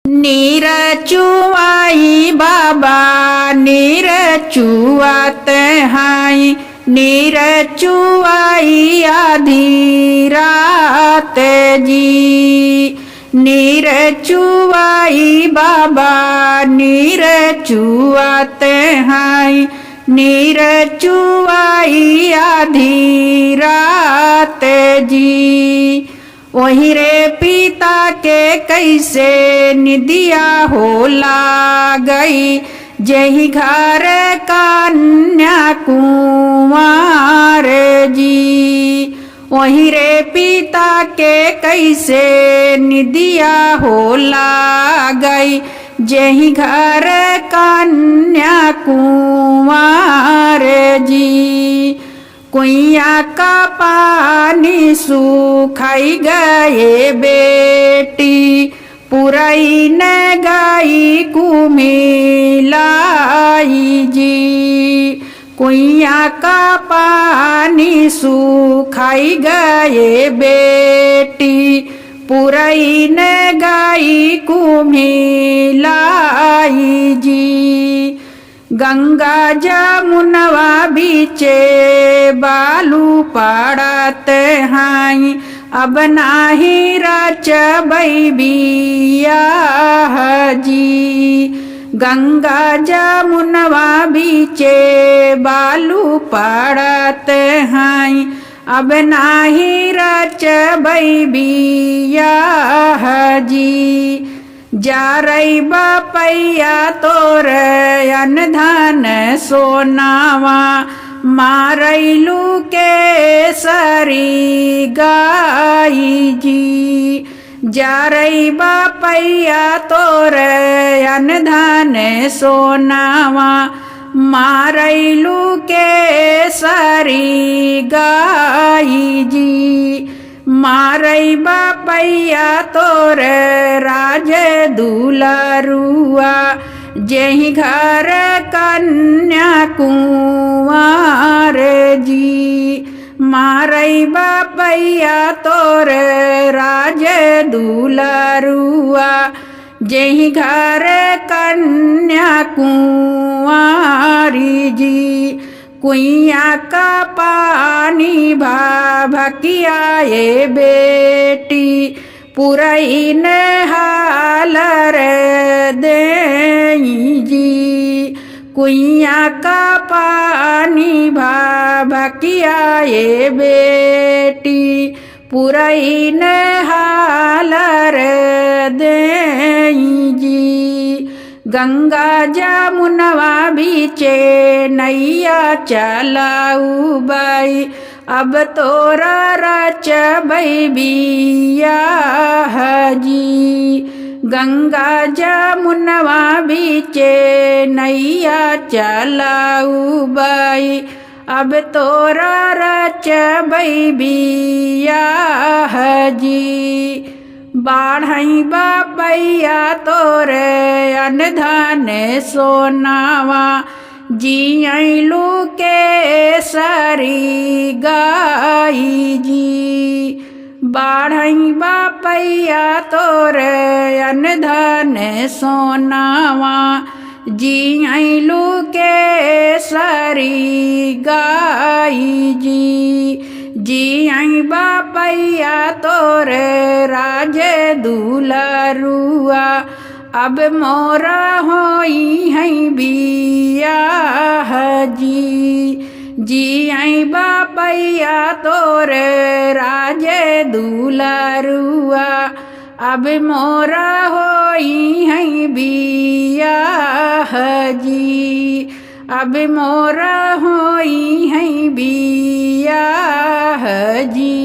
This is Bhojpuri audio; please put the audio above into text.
नीर चुआई बाबा नीर चुआत हाई नीर चुआई आधी रात जी। नीर चुआई बाबा नीर चुआत हाई नीर चुआई आधी रात जी। वही रे पिता के कैसे निदिया होला गई जही घर कन्या कुंवर जी। वही रे पिता के कैसे निदिया होला गई जही घर कन्या कुंवर जी। कुइया का पानी सुखाई गए बेटी पुरई न गई कुमिलाई जी। कुइया का पानी सुखाई गए बेटी पुरई न गई कुमिलाई जी। गंगा जमुनवा बीचे बालू पड़त हाई अब नाही रचबई बियाह जी। गंगा जमुनवा बीचे बालू पड़त हाई अब नाही रचबई बियाह जी। जा रही बपैया तोर अनधन सोनावा मारैलू के सरी गाई जी। जा रही बपैया तोर अनधन सोनावा मारैलू के सरी गाई जी। मारई बपैया तोर राज दुलारुआ जेहि घर कन्या कुंवर जी। मारई बपैया तोर राज दुलारुआ जेहि घर कन्या कुंवारी जी। कुइया का पानी भकियाए बेटी पुरई न हालर दे जी। कुइया का पानी भकियाए बेटी पुरई न हालर दे जी। गंगा जमुनवा बीचे नैया चलाऊ बाई अब तोरा रचबई बियाह जी। गंगा जमुनवा बीचे नैया चलाऊ बाई अब तोरा रचबई बियाह जी। बाढ़ई बपैया तोर अनधन सोनावा जियलू के सरी गाई जी। बाढ़ई बपैया तोर अनधन सोनावा जियलू के सरी गाई जी। जियई बपैया तोर राज दुलारुआ अब मोरा होई है बियाह जी। जियई बपैया तोर राज दुलारुआ अब मोरा होई है बियाह जी। अब मोरा होई है बियाह जी।